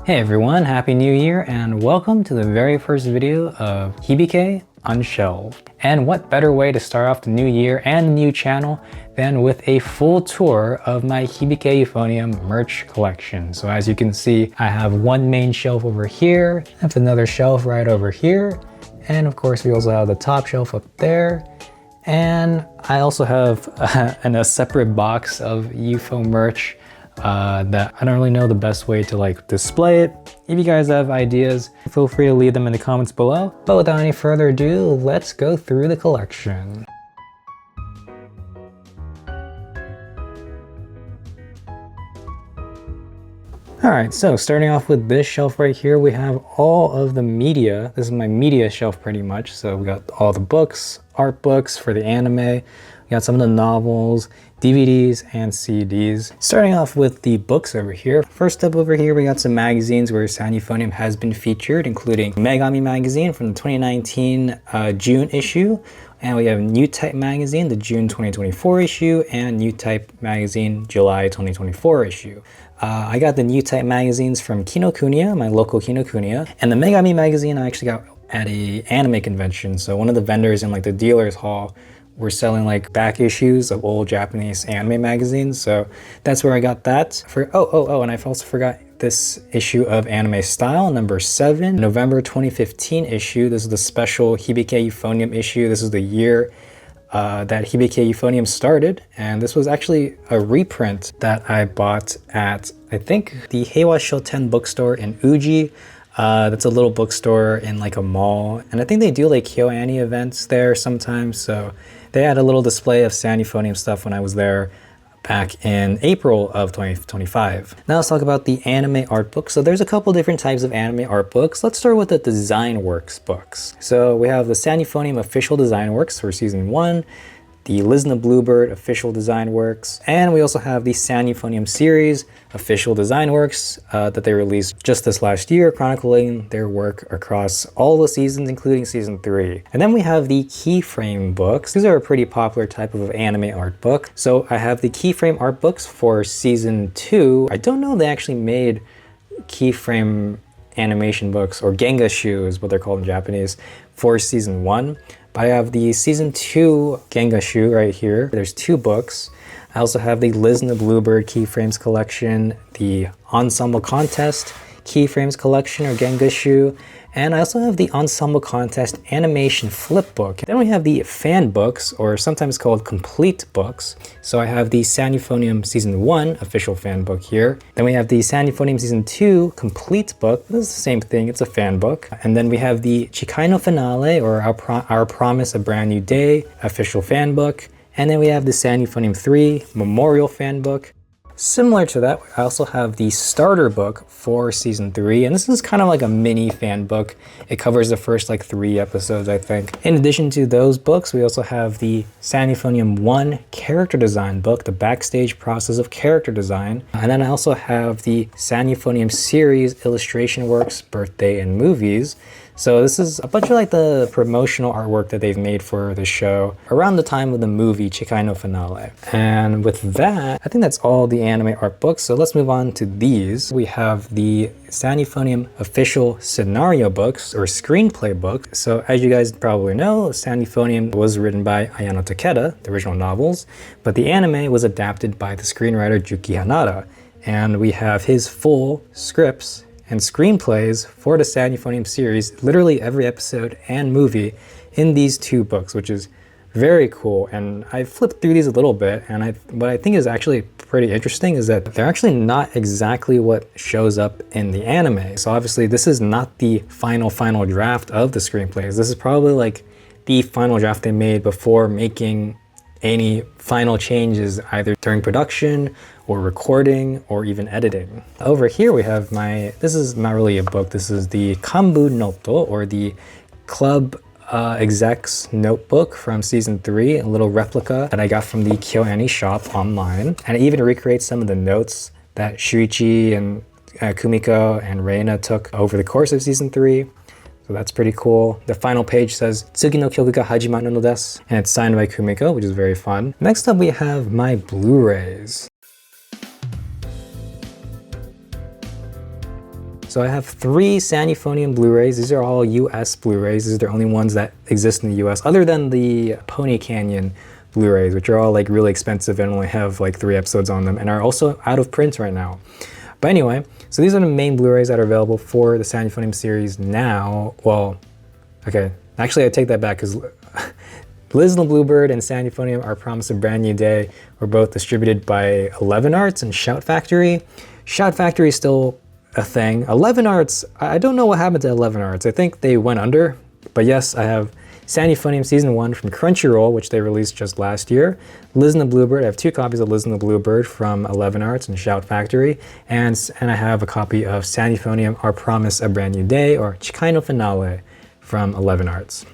Hey everyone, Happy New Year and welcome to the very first video of Hibike Unshelved. And what better way to start off the new year and the new channel than with a full tour of my Hibike Euphonium merch collection. So as you can see, I have one main shelf over here, I have another shelf right over here, and of course we also have the top shelf up there. And I also have a separate box of UFO merch that I don't really know the best way to display it. If you guys have ideas, feel free to leave them in the comments below. But without any further ado, let's go through the collection. Alright, so starting off with this shelf right here, we have all of the media. This is my media shelf pretty much. So we got all the books, art books for the anime. We got some of the novels, DVDs, and CDs. Starting off with the books over here. First up over here, we got some magazines where Euphonium has been featured, including Megami magazine from the 2019 June issue. And we have New Type magazine, the June 2024 issue, and New Type magazine, July 2024 issue. I got the New Type magazines from Kinokuniya, my local Kinokuniya. And the Megami magazine I actually got at a anime convention. So one of the vendors in the dealer's hall were selling back issues of old Japanese anime magazines. So that's where I got that. And I also forgot this issue of Anime Style, number 7, November 2015 issue. This is the special Hibike Euphonium issue. This is the year that Hibike Euphonium started. And this was actually a reprint that I bought at, I think, the Heiwa Shoten bookstore in Uji. That's a little bookstore in a mall. And I think they do KyoAni events there sometimes. So they had a little display of Euphonium stuff when I was there back in April of 2025. Now let's talk about the anime art books. So there's a couple different types of anime art books. Let's start with the design works books. So we have the Euphonium official design works for season 1, the Lizna Bluebird official design works, and we also have the Euphonium series official design works that they released just this last year, chronicling their work across all the seasons, including season 3. And then we have the keyframe books. These are a pretty popular type of anime art book. So I have the keyframe art books for season 2. I don't know if they actually made keyframe animation books, or Gengashu is what they're called in Japanese, for season 1. But I have the season 2 Gengashu right here. There's 2 books. I also have the Lizna Bluebird Keyframes collection, the Ensemble Contest Keyframes collection, or Gengashu, and I also have the Ensemble Contest Animation Flip book. Then we have the fan books, or sometimes called complete books. So I have the Euphonium Season 1 official fan book here. Then we have the Euphonium Season 2 complete book. This is the same thing, it's a fan book. And then we have the Chikai no Finale, or Our Promise a Brand New Day official fan book. And then we have the Euphonium 3 memorial fan book. Similar to that, I also have the starter book for season 3, and this is kind of like a mini fan book. It covers the first 3 episodes, I think. In addition to those books, we also have the Euphonium 1 character design book, the backstage process of character design. And then I also have the Euphonium series illustration works, birthday and movies. So this is a bunch of the promotional artwork that they've made for the show around the time of the movie Chikai no Finale. And with that, I think that's all the anime art books. So let's move on to these. We have the Euphonium official scenario books, or screenplay book. So as you guys probably know, Euphonium was written by Ayano Takeda, the original novels, but the anime was adapted by the screenwriter Juki Hanada. And we have his full scripts and screenplays for the Euphonium series, literally every episode and movie in these 2 books, which is very cool. And I flipped through these a little bit, and what I think is actually pretty interesting is that they're actually not exactly what shows up in the anime. So obviously this is not the final draft of the screenplays. This is probably the final draft they made before making any final changes either during production or recording or even editing. Over here we have this is not really a book, this is the Kanbu Noto, or the club exec's notebook from season 3, a little replica that I got from the KyoAni shop online. And it even recreates some of the notes that Shuichi and Kumiko and Reina took over the course of season 3. So that's pretty cool. The final page says, Tsugi no kyoku ga hajimaru no desu, and it's signed by Kumiko, which is very fun. Next up we have my Blu-rays. So I have 3 Euphonium Blu-rays. These are all US Blu-rays. These are the only ones that exist in the US, other than the Pony Canyon Blu-rays, which are all like really expensive and only have like 3 episodes on them and are also out of print right now. But anyway, so these are the main Blu-rays that are available for the Euphonium series now. Well, okay, actually I take that back, because Liz and the Bluebird and Euphonium Our Promise a Brand New Day were both distributed by 11 Arts and Shout Factory. Shout Factory is still a thing. 11 Arts, I don't know what happened to 11 Arts. I think they went under. But yes, I have Euphonium Season 1 from Crunchyroll, which they released just last year. Liz and the Bluebird, I have 2 copies of Liz and the Bluebird from 11 Arts and Shout Factory. And I have a copy of Euphonium Our Promise a Brand New Day, or Chikai no Finale, from 11 Arts.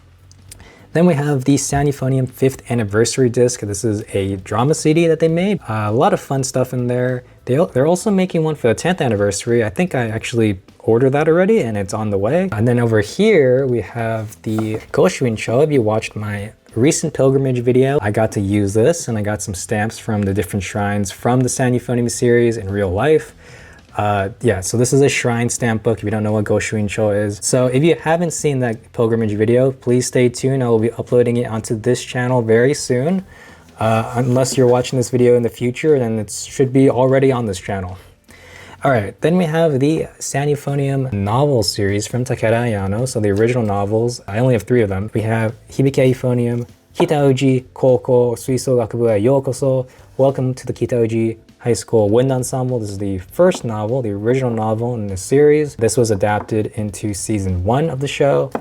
Then we have the Euphonium 5th Anniversary Disc. This is a drama CD that they made. A lot of fun stuff in there. They're also making one for the 10th anniversary. I think I actually ordered that already and it's on the way. And then over here we have the Goshuin-cho. If you watched my recent pilgrimage video, I got to use this and I got some stamps from the different shrines from the Euphonium series in real life. Yeah, so this is a shrine stamp book if you don't know what Goshuin-cho is. So if you haven't seen that pilgrimage video, please stay tuned. I will be uploading it onto this channel very soon. Unless you're watching this video in the future, then it should be already on this channel. Alright, then we have the Euphonium novel series from Takeda Ayano, so the original novels. I only have 3 of them. We have Hibike Euphonium, Kitauji Koukou Suiso Gakubu e Youkoso, Welcome to the Kitauji High School Wind Ensemble. This is the first novel, the original novel in the series. This was adapted into season 1 of the show.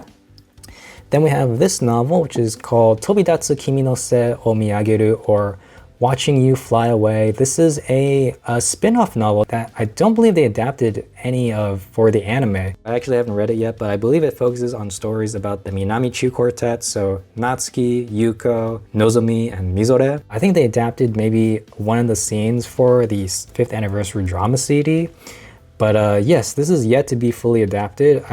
Then we have this novel, which is called Tobidatsu Kimi no Se o Miyageru, or Watching You Fly Away. This is a spin-off novel that I don't believe they adapted any of for the anime. I actually haven't read it yet, but I believe it focuses on stories about the Minamichu Quartet, so Natsuki, Yuko, Nozomi, and Mizore. I think they adapted maybe one of the scenes for the 5th anniversary drama CD, but yes, this is yet to be fully adapted,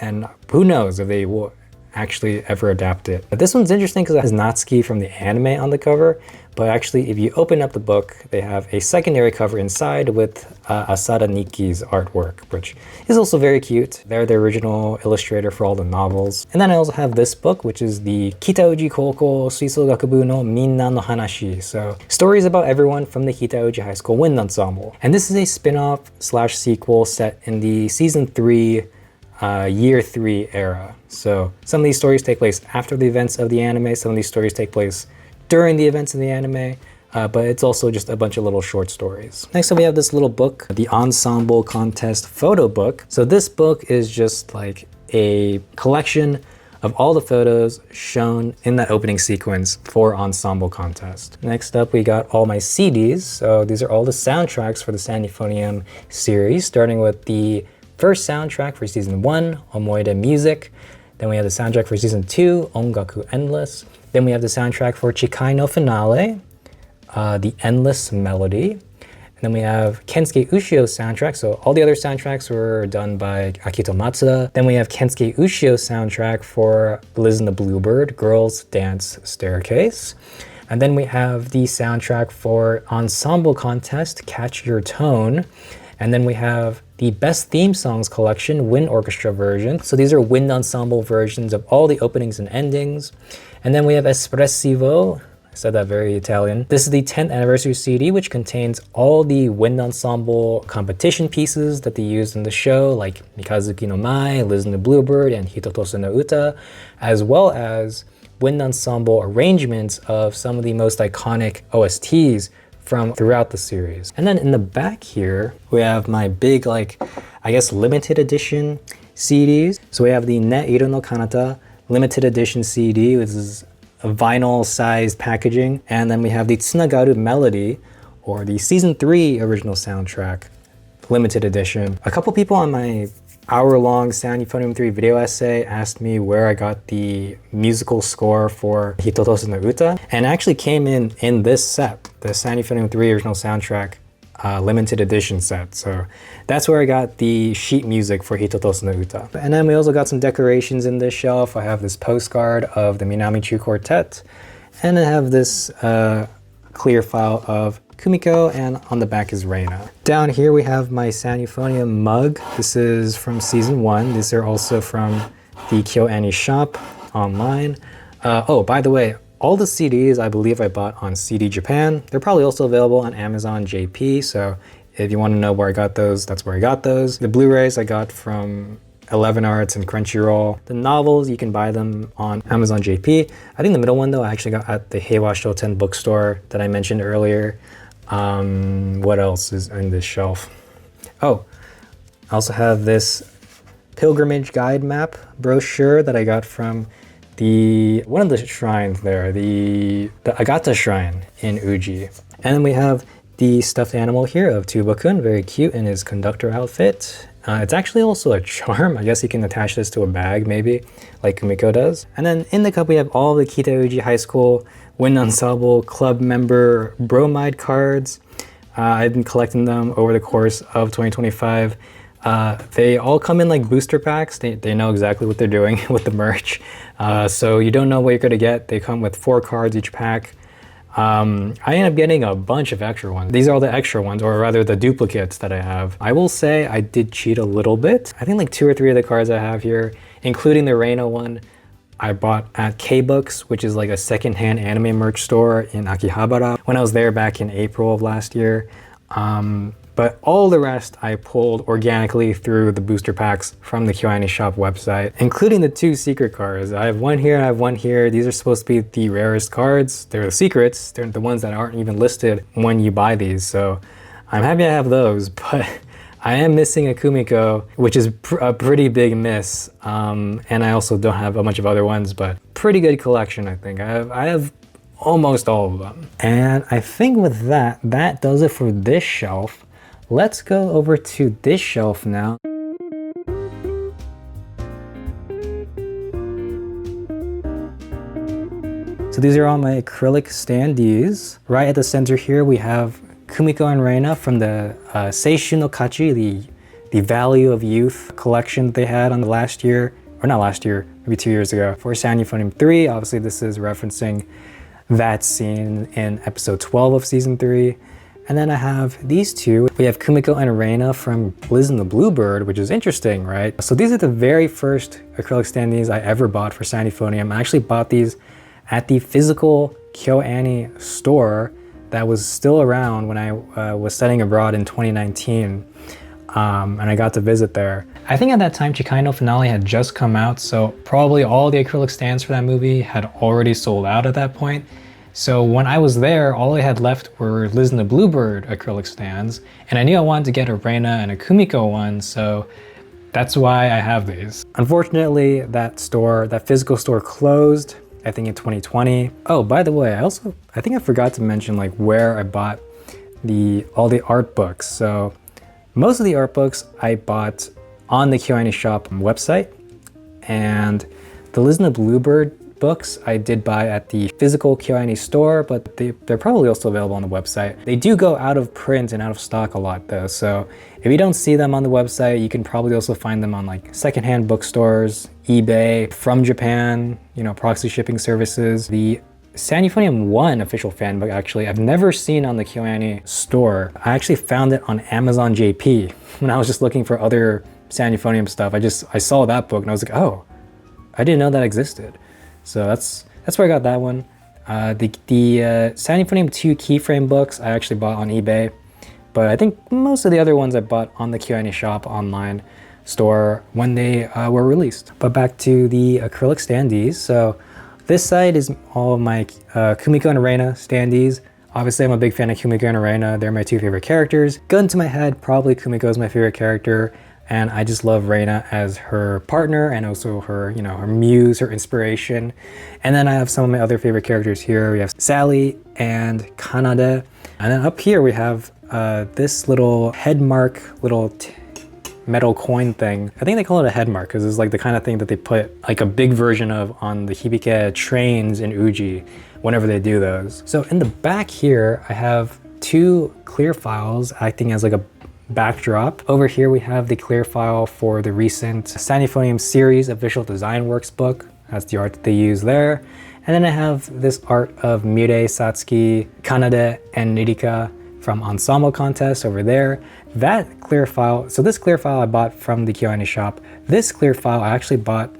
and who knows if they will actually ever adapt it. But this one's interesting because it has Natsuki from the anime on the cover, but actually if you open up the book, they have a secondary cover inside with Asada Nikki's artwork, which is also very cute. They're the original illustrator for all the novels. And then I also have this book, which is the Kitauji Koukou Suiso Gakubu no Minna no Hanashi. So stories about everyone from the Kitauji High School Wind Ensemble. And this is a spin-off / sequel set in the season 3 year 3 era. So some of these stories take place after the events of the anime, some of these stories take place during the events of the anime, but it's also just a bunch of little short stories. Next up we have this little book, the Ensemble Contest Photo Book. So this book is just like a collection of all the photos shown in that opening sequence for Ensemble Contest. Next up we got all my CDs. So these are all the soundtracks for the Euphonium series, starting with the first soundtrack for season 1, Omoide Music. Then we have the soundtrack for season 2, Ongaku Endless. Then we have the soundtrack for Chikai no Finale, the Endless Melody. And then we have Kensuke Ushio's soundtrack. So all the other soundtracks were done by Akito Matsuda. Then we have Kensuke Ushio's soundtrack for Liz and the Bluebird, Girls Dance Staircase. And then we have the soundtrack for Ensemble Contest, Catch Your Tone. And then we have the Best Theme Songs Collection, Wind Orchestra version. So these are wind ensemble versions of all the openings and endings. And then we have Espressivo, I said that very Italian. This is the 10th anniversary CD, which contains all the wind ensemble competition pieces that they used in the show, like Mikazuki no Mai, Liz and the Bluebird, and Hitotose no Uta, as well as wind ensemble arrangements of some of the most iconic OSTs from throughout the series. And then in the back here, we have my big, like, I guess limited edition CDs. So we have the Ne Iro no Kanata limited edition CD, which is a vinyl sized packaging. And then we have the Tsunagaru Melody, or the season 3 original soundtrack, limited edition. A couple people on my hour-long Euphonium 3 video essay asked me where I got the musical score for Hitotose no Uta, and it actually came in this set, the Euphonium 3 original soundtrack limited edition set. So that's where I got the sheet music for Hitotose no Uta. And then we also got some decorations in this shelf. I have this postcard of the Minamichu Quartet, and I have this clear file of Kumiko, and on the back is Reina. Down here we have my Euphonium mug. This is from season 1. These are also from the KyoAni shop online. Oh, by the way, all the CDs I believe I bought on CD Japan. They're probably also available on Amazon JP, so if you want to know where I got those, that's where I got those. The Blu-rays I got from 11 Arts and Crunchyroll. The novels, you can buy them on Amazon JP. I think the middle one though, I actually got at the Heiwa Shoten bookstore that I mentioned earlier. What else is in this shelf? Oh, I also have this pilgrimage guide map brochure that I got from one of the shrines there, the Agata shrine in Uji. And then we have the stuffed animal here of Tuba-kun, very cute in his conductor outfit. It's actually also a charm. I guess you can attach this to a bag maybe, like Kumiko does. And then in the cup we have all the Kita-Uji High School Wind Ensemble Club member bromide cards. I've been collecting them over the course of 2025. They all come in like booster packs. They know exactly what they're doing with the merch. So you don't know what you're gonna get. They come with 4 cards each pack. I ended up getting a bunch of extra ones. These are all the extra ones, or rather the duplicates that I have. I will say I did cheat a little bit. I think like 2 or 3 of the cards I have here, including the Reina one, I bought at K-Books, which is like a secondhand anime merch store in Akihabara, when I was there back in April of last year. But all the rest I pulled organically through the booster packs from the KyoAni shop website, including the 2 secret cards. I have one here, I have one here. These are supposed to be the rarest cards. They're the secrets. They're the ones that aren't even listed when you buy these. So I'm happy I have those, but I am missing a Kumiko, which is a pretty big miss. And I also don't have a bunch of other ones, but pretty good collection, I think. I have almost all of them. And I think with that, that does it for this shelf. Let's go over to this shelf now. So these are all my acrylic standees. Right at the center here, we have Kumiko and Reina from the Seishu no Kachi, the Value of Youth collection that they had on the last year, or not last year, maybe 2 years ago, for Euphonium 3. Obviously, this is referencing that scene in episode 12 of season 3. And then I have these 2. We have Kumiko and Reina from Liz and the Bluebird, which is interesting, right? So these are the very first acrylic standees I ever bought for Euphonium. I actually bought these at the physical KyoAni store that was still around when I was studying abroad in 2019. And I got to visit there. I think at that time Chikai no Finale had just come out, so probably all the acrylic stands for that movie had already sold out at that point. So when I was there, all I had left were Liz and the Bluebird acrylic stands, and I knew I wanted to get a Reina and a Kumiko one, so that's why I have these. Unfortunately, that physical store closed, I think in 2020. Oh, by the way, I think I forgot to mention like where I bought all the art books. So most of the art books I bought on the KyoAni shop website, and the Liz and the Bluebird books I did buy at the physical KyoAni store, but they're probably also available on the website. They do go out of print and out of stock a lot though, so if you don't see them on the website, you can probably also find them on like secondhand bookstores, eBay, from Japan, proxy shipping services. The Euphonium 1 official fan book, actually, I've never seen on the KyoAni store. I actually found it on Amazon JP when I was just looking for other Euphonium stuff. I saw that book and I was like, oh, I didn't know that existed. So that's where I got that one. The Euphonium 2 keyframe books I actually bought on eBay, but I think most of the other ones I bought on the KyoAni shop online store when they were released. But back to the acrylic standees. So this side is all of my Kumiko and Reina standees. Obviously, I'm a big fan of Kumiko and Reina. They're my 2 favorite characters. Gun to my head, probably Kumiko is my favorite character. And I just love Reina as her partner and also her, her muse, her inspiration. And then I have some of my other favorite characters here. We have Sally and Kanade. And then up here we have this little head mark, metal coin thing. I think they call it a head mark because it's like the kind of thing that they put like a big version of on the Hibike trains in Uji whenever they do those. So in the back here, I have 2 clear files acting as like a backdrop. Over here we have the clear file for the recent Euphonium series official design works book. That's the art that they use there. And then I have this art of Mirei, Satsuki, Kanade, and Nirika from Ensemble Contest over there. That clear file, so this clear file I bought from the KyoAni shop. This clear file I actually bought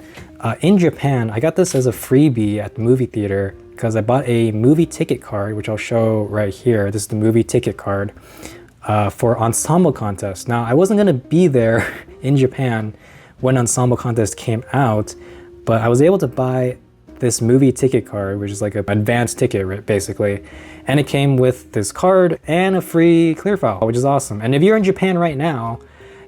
in Japan. I got this as a freebie at the movie theater because I bought a movie ticket card, which I'll show right here. This is the movie ticket card for Ensemble Contest. Now, I wasn't gonna be there in Japan when Ensemble Contest came out, but I was able to buy this movie ticket card, which is like an advanced ticket basically, and it came with this card and a free clear file, which is awesome. And if you're in Japan right now,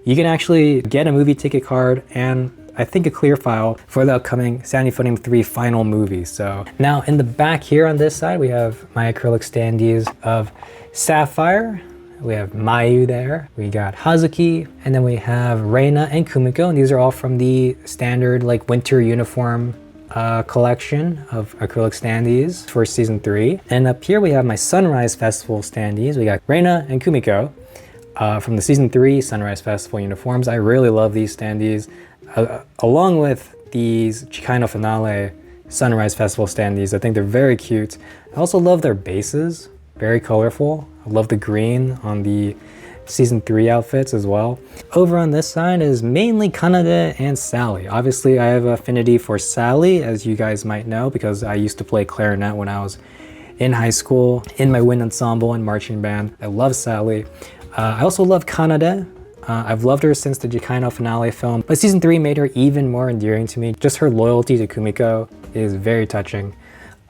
you can actually get a movie ticket card and I think a clear file for the upcoming Euphonium 3 final movie. So now in the back here on this side, we have my acrylic standees of Sapphire. We have Mayu there, we got Hazuki, and then we have Reina and Kumiko, and these are all from the standard like winter uniform collection of acrylic standees for season 3. And up here we have my Sunrise Festival standees. We got Reina and Kumiko from the season 3 Sunrise Festival uniforms. I really love these standees, along with these Chicano Finale Sunrise Festival standees. I think they're very cute. I also love their bases, very colorful. I love the green on the season 3 outfits as well. Over on this side is mainly Kanade and Sally. Obviously I have an affinity for Sally, as you guys might know, because I used to play clarinet when I was in high school in my wind ensemble and marching band. I love Sally. I also love Kanade. I've loved her since the Chicano Finale film, but season 3 made her even more endearing to me. Just her loyalty to Kumiko is very touching.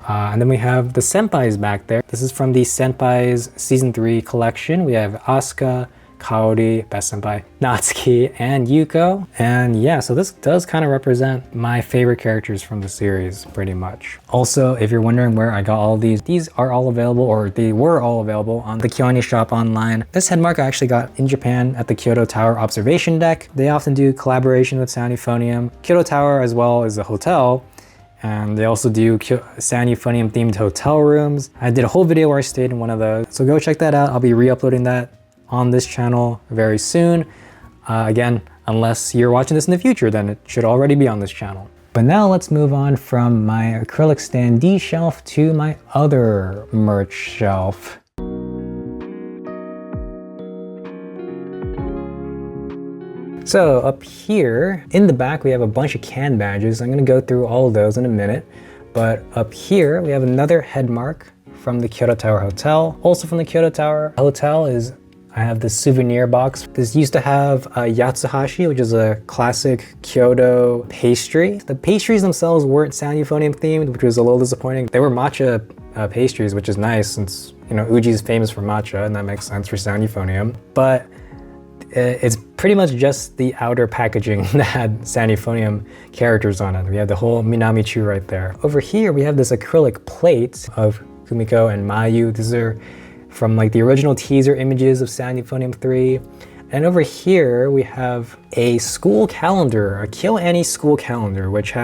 And then we have the senpais back there. This is from the Senpais season 3 collection. We have Asuka, Kaori, best senpai, Natsuki, and Yuko. And yeah, so this does kind of represent my favorite characters from the series, pretty much. Also, if you're wondering where I got all of these are all available, or they were all available on the KyoAni shop online. This headmark I actually got in Japan at the Kyoto Tower observation deck. They often do collaboration with Sound Euphonium. Kyoto Tower as well as a hotel. And they also do Sound Euphonium themed hotel rooms. I did a whole video where I stayed in one of those. So go check that out. I'll be re-uploading that on this channel very soon. Again, unless you're watching this in the future, then it should already be on this channel. But now let's move on from my acrylic standee shelf to my other merch shelf. So up here in the back, we have a bunch of can badges. I'm gonna go through all of those in a minute. But up here, we have another headmark from the Kyoto Tower Hotel. Also from the Kyoto Tower Hotel I have this souvenir box. This used to have yatsuhashi, which is a classic Kyoto pastry. The pastries themselves weren't Sound Euphonium themed, which was a little disappointing. They were matcha pastries, which is nice since, you know, Uji is famous for matcha, and that makes sense for Sound Euphonium. But it's pretty much just the outer packaging that had Sound Euphonium characters on it. We have the whole Minamichu right there. Over here, we have this acrylic plate of Kumiko and Mayu. These are from like the original teaser images of Sound Euphonium 3. And over here, we have a school calendar, a KyoAni school calendar, which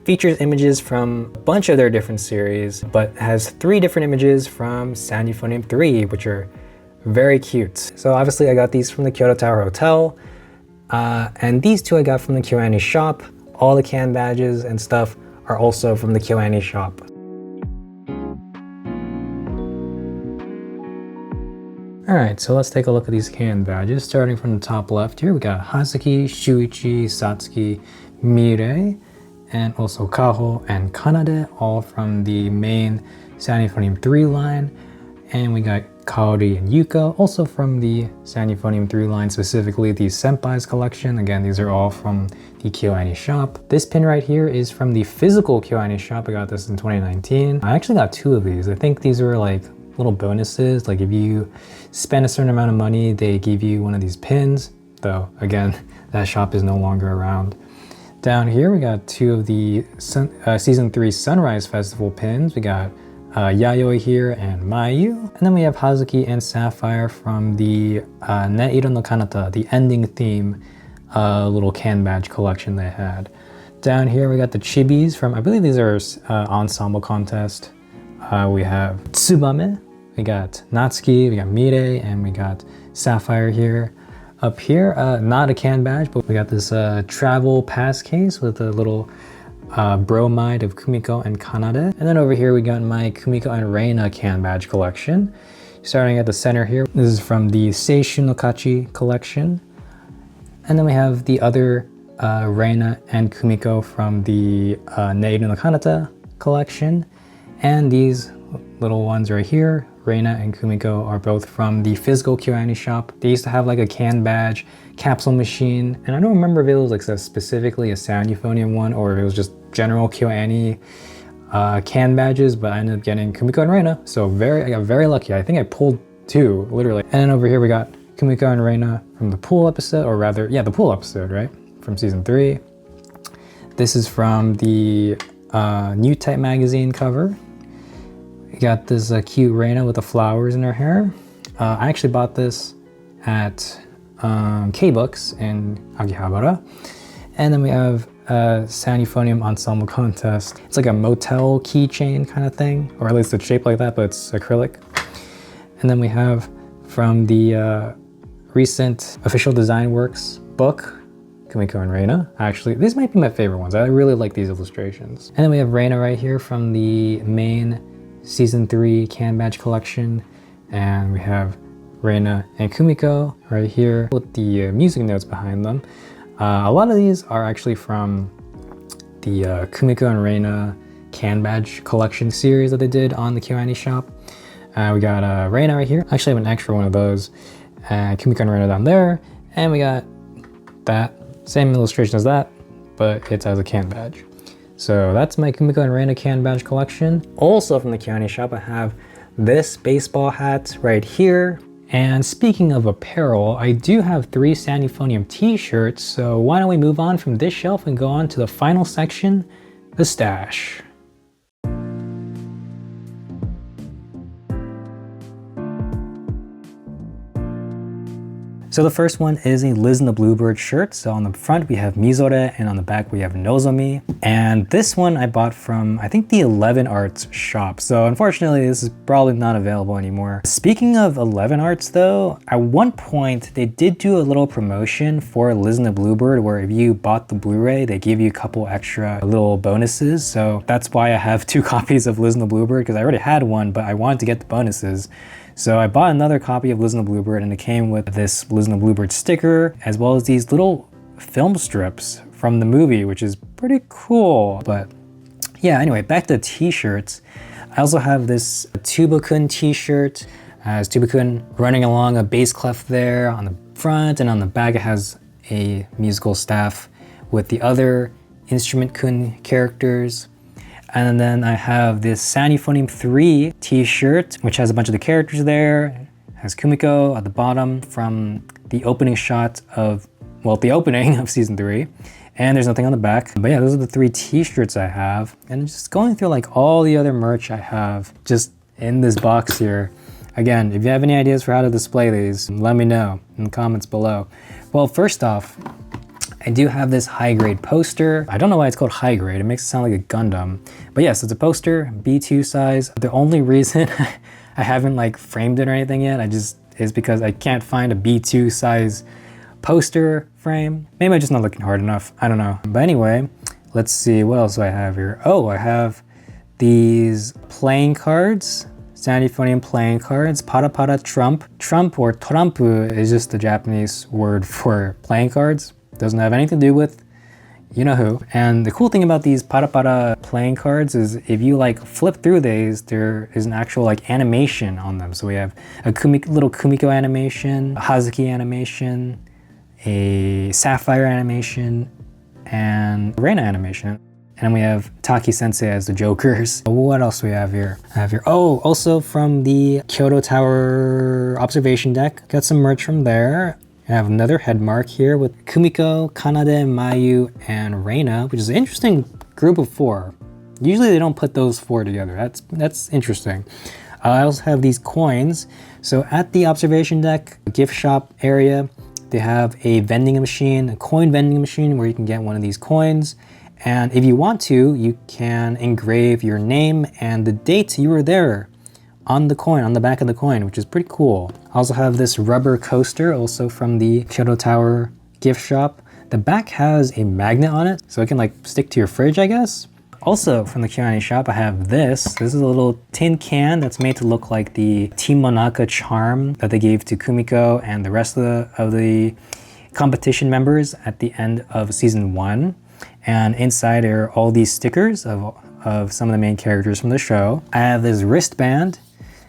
features images from a bunch of their different series, but has 3 different images from Sound Euphonium 3, which are very cute. So obviously I got these from the Kyoto Tower Hotel, and these 2 I got from the KyoAni shop. All the can badges and stuff are also from the KyoAni shop. Alright, so let's take a look at these can badges. Starting from the top left here, we got Hazuki, Shuichi, Satsuki, Mirei, and also Kaho and Kanade, all from the main Sound Euphonium 3 line. And we got Kaori and Yuko, also from the Sound Euphonium 3 line, specifically the Senpais collection. Again, these are all from the KyoAni shop. This pin right here is from the physical KyoAni shop. I got this in 2019. I actually got 2 of these. I think these were like little bonuses. Like if you spend a certain amount of money, they give you one of these pins. Though, again, that shop is no longer around. Down here, we got 2 of the Season 3 Sunrise Festival pins. We got Yayoi here and Mayu. And then we have Hazuki and Sapphire from the Neiro no Kanata, the ending theme little can badge collection they had. Down here, we got the chibis from, I believe these are Ensemble Contest. We have Tsubame, we got Natsuki, we got Mirei, and we got Sapphire here. Up here, not a can badge, but we got this travel pass case with a little bromide of Kumiko and Kanade. And then over here we got my Kumiko and Reina can badge collection. Starting at the center here, this is from the Seishu no Kachi collection. And then we have the other Reina and Kumiko from the Neiru no Kanata collection. And these little ones right here, Reina and Kumiko, are both from the physical KyoAni shop. They used to have like a can badge, capsule machine, and I don't remember if it was like specifically a sound euphonium one or if it was just general KyoAni can badges, but I ended up getting Kumiko and Reina, so I got very lucky. I think I pulled 2, literally. And then over here we got Kumiko and Reina from the pool episode, or rather, yeah, the pool episode, right? From season 3. This is from the New Type magazine cover. We got this cute Reina with the flowers in her hair. I actually bought this at K-Books in Akihabara. And then we have Sound Euphonium Ensemble Contest. It's like a motel keychain kind of thing, or at least it's shaped like that, but it's acrylic. And then we have from the recent Official Design Works book, Kumiko and Reina. Actually, these might be my favorite ones. I really like these illustrations. And then we have Reina right here from the main season 3 can badge collection. And we have Reina and Kumiko right here with the music notes behind them. A lot of these are actually from the Kumiko and Reina can badge collection series that they did on the KyoAni shop. We got Reina right here. I actually have an extra one of those. Kumiko and Reina down there. And we got that. Same illustration as that, but it's as a can badge. So that's my Kumiko and Reina can badge collection. Also from the KyoAni shop, I have this baseball hat right here. And speaking of apparel, I do have 3 Sound Euphonium t-shirts, so why don't we move on from this shelf and go on to the final section, the stash. So the first one is a Liz and the Bluebird shirt. So on the front we have Mizore and on the back we have Nozomi. And this one I bought from, I think, the 11 Arts shop. So unfortunately this is probably not available anymore. Speaking of 11 Arts though, at one point they did do a little promotion for Liz and the Bluebird where if you bought the Blu-ray, they give you a couple extra little bonuses. So that's why I have 2 copies of Liz and the Bluebird, because I already had one, but I wanted to get the bonuses. So I bought another copy of Liz and the Bluebird, and it came with this Liz and the Bluebird sticker, as well as these little film strips from the movie, which is pretty cool. But yeah, anyway, back to the t-shirts. I also have this Tuba-kun t-shirt, as Tuba-kun running along a bass clef there on the front, and on the back it has a musical staff with the other instrument-kun characters. And then I have this Sound Euphonium 3 t-shirt, which has a bunch of the characters there. It has Kumiko at the bottom from the opening shot of, well, the opening of season 3. And there's nothing on the back. But yeah, those are the 3 t-shirts I have. And just going through like all the other merch I have just in this box here. Again, if you have any ideas for how to display these, let me know in the comments below. Well, first off, I do have this high grade poster. I don't know why it's called high grade. It makes it sound like a Gundam. But yes, it's a poster, B2 size. The only reason I haven't like framed it or anything yet, is because I can't find a B2 size poster frame. Maybe I'm just not looking hard enough. I don't know. But anyway, let's see what else do I have here. Oh, I have these playing cards. Sound Euphonium playing cards. Para para trump. Trump or torampu is just the Japanese word for playing cards. Doesn't have anything to do with you know who. And the cool thing about these para para playing cards is if you like flip through these, there is an actual like animation on them. So we have a little Kumiko animation, a Hazuki animation, a Sapphire animation, and Reina animation. And we have Taki Sensei as the Jokers. What else do we have here? Oh, also from the Kyoto Tower observation deck. Got some merch from there. I have another head mark here with Kumiko, Kanade, Mayu, and Reina, which is an interesting group of 4. Usually they don't put those 4 together. That's interesting. I also have these coins. So at the observation deck gift shop area, they have a vending machine, a coin vending machine where you can get one of these coins. And if you want to, you can engrave your name and the date you were there on the coin, on the back of the coin, which is pretty cool. I also have this rubber coaster, also from the Kyoto Tower gift shop. The back has a magnet on it, so it can like stick to your fridge, I guess. Also from the Kyoani shop, I have this. This is a little tin can that's made to look like the Team Monaka charm that they gave to Kumiko and the rest of the competition members at the end of season 1. And inside are all these stickers of some of the main characters from the show. I have this wristband,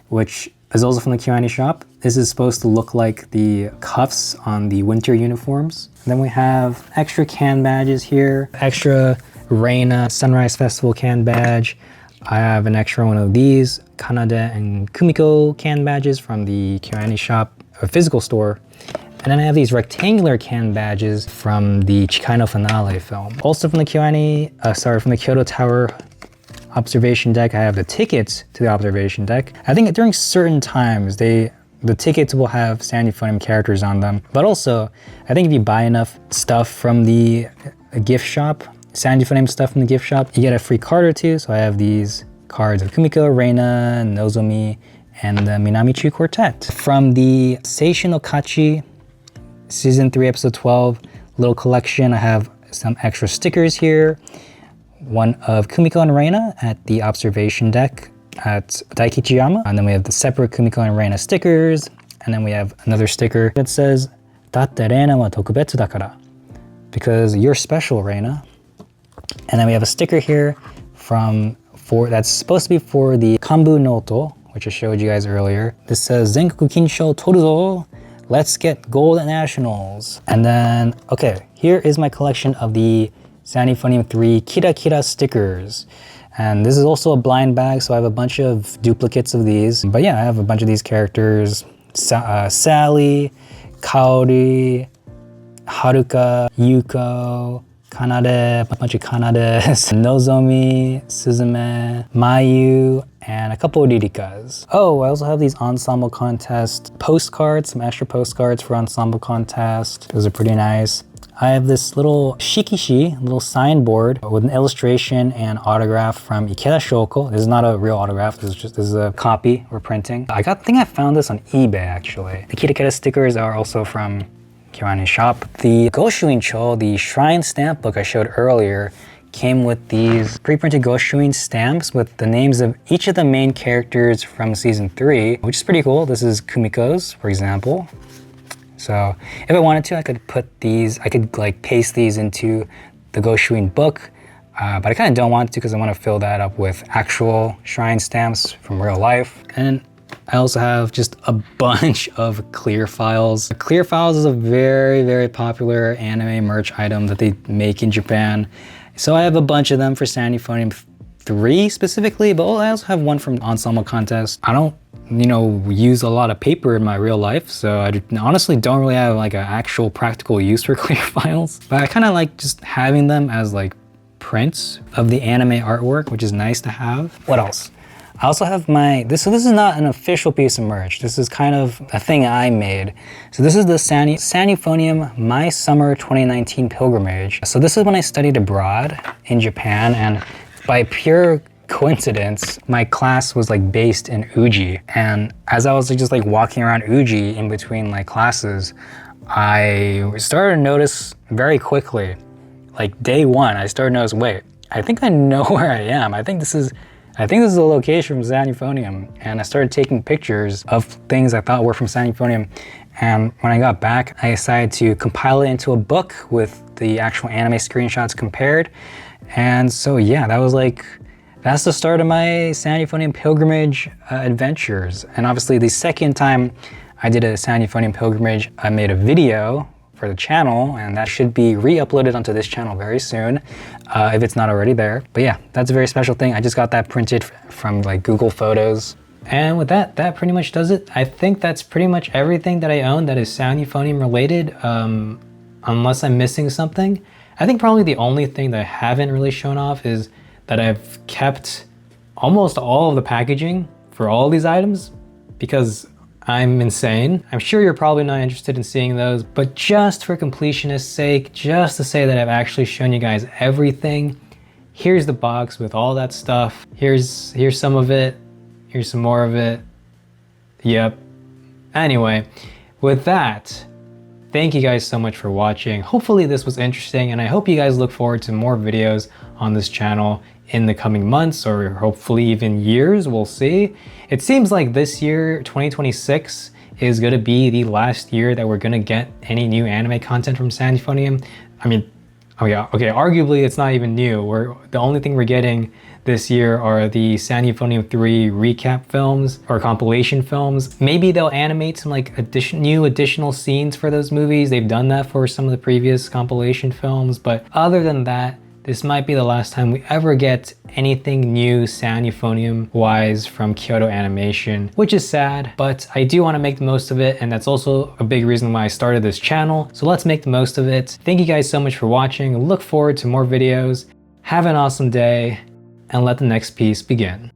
which is also from the Kyoani shop. This is supposed to look like the cuffs on the winter uniforms. And then we have extra can badges here, extra Reina Sunrise Festival can badge. I have an extra one of these Kanade and Kumiko can badges from the Kyoani shop, a physical store. And then I have these rectangular can badges from the Chikai no Finale film. Also from the from the Kyoto Tower observation deck, I have the tickets to the observation deck. I think during certain times, the tickets will have San Euphonium characters on them. But also, I think if you buy enough stuff from the gift shop, San Euphonium stuff from the gift shop, you get a free card or two. So I have these cards of Kumiko, Reina, Nozomi, and the Minamichi Quartet. From the Seishin no Kachi, Season 3, Episode 12, little collection, I have some extra stickers here. One of Kumiko and Reina at the observation deck at Daikichiyama. And then we have the separate Kumiko and Reina stickers. And then we have another sticker that says, Datte Reina wa tokubetsu dakara. Because you're special, Reina. And then we have a sticker here that's supposed to be for the Kanbu Noto, which I showed you guys earlier. This says, Zenkoku Kinsho Toruzo. Let's get gold at nationals. And then, okay, here is my collection of the San Euphonium 3 Kira Kira stickers. And this is also a blind bag, so I have a bunch of duplicates of these. But yeah, I have a bunch of these characters. Sally, Kaori, Haruka, Yuko, Kanade, a bunch of Kanades, Nozomi, Suzume, Mayu, and a couple of Ririkas. Oh, I also have these ensemble contest postcards, some extra postcards for ensemble contest. Those are pretty nice. I have this little shikishi, little signboard with an illustration and autograph from Ikeda Shoko. This is not a real autograph, this is a copy we're printing. I think I found this on eBay actually. The Kira Kira stickers are also from Kyoani shop. The Goshuincho, the shrine stamp book I showed earlier, came with these pre-printed Goshuin stamps with the names of each of the main characters from season 3, which is pretty cool. This is Kumiko's, for example. So if I wanted to, I could like paste these into the Goshuin book, but I kind of don't want to because I want to fill that up with actual shrine stamps from real life. And I also have just a bunch of clear files. Clear files is a very, very popular anime merch item that they make in Japan. So I have a bunch of them for San Euphonium 3 specifically, but I also have one from Ensemble Contest. I don't, use a lot of paper in my real life, so I honestly don't really have like an actual practical use for clear files. But I kind of like just having them as like prints of the anime artwork, which is nice to have. What else? I also have this is not an official piece of merch. This is kind of a thing I made. So this is the San Euphonium My Summer 2019 Pilgrimage. So this is when I studied abroad in Japan, and by pure coincidence, my class was like based in Uji. And as I was just like walking around Uji in between like classes, I started to notice very quickly, like day one, I started to notice, wait, I think I know where I am. I think this is a location from San Euphonium. And I started taking pictures of things I thought were from San Euphonium. And when I got back, I decided to compile it into a book with the actual anime screenshots compared. And so yeah, that's the start of my San Euphonium pilgrimage adventures. And obviously the second time I did a San Euphonium pilgrimage, I made a video for the channel, and that should be re-uploaded onto this channel very soon, if it's not already there. But yeah, that's a very special thing. I just got that printed from like Google Photos. And with that pretty much does it. I think that's pretty much everything that I own that is San Euphonium related, unless I'm missing something. I think probably the only thing that I haven't really shown off is that I've kept almost all of the packaging for all these items because I'm insane. I'm sure you're probably not interested in seeing those, but just for completionist's sake, just to say that I've actually shown you guys everything, here's the box with all that stuff. Here's some of it. Here's some more of it. Yep. Anyway, with that, thank you guys so much for watching. Hopefully this was interesting, and I hope you guys look forward to more videos on this channel in the coming months or hopefully even years, we'll see. It seems like this year, 2026, is gonna be the last year that we're gonna get any new anime content from Euphonium. I mean, okay, arguably it's not even new. The only thing we're getting this year are the Euphonium 3 recap films or compilation films. Maybe they'll animate some like new additional scenes for those movies. They've done that for some of the previous compilation films, but other than that, this might be the last time we ever get anything new Euphonium wise from Kyoto Animation, which is sad, but I do want to make the most of it, and that's also a big reason why I started this channel. So let's make the most of it. Thank you guys so much for watching. Look forward to more videos. Have an awesome day, and let the next piece begin.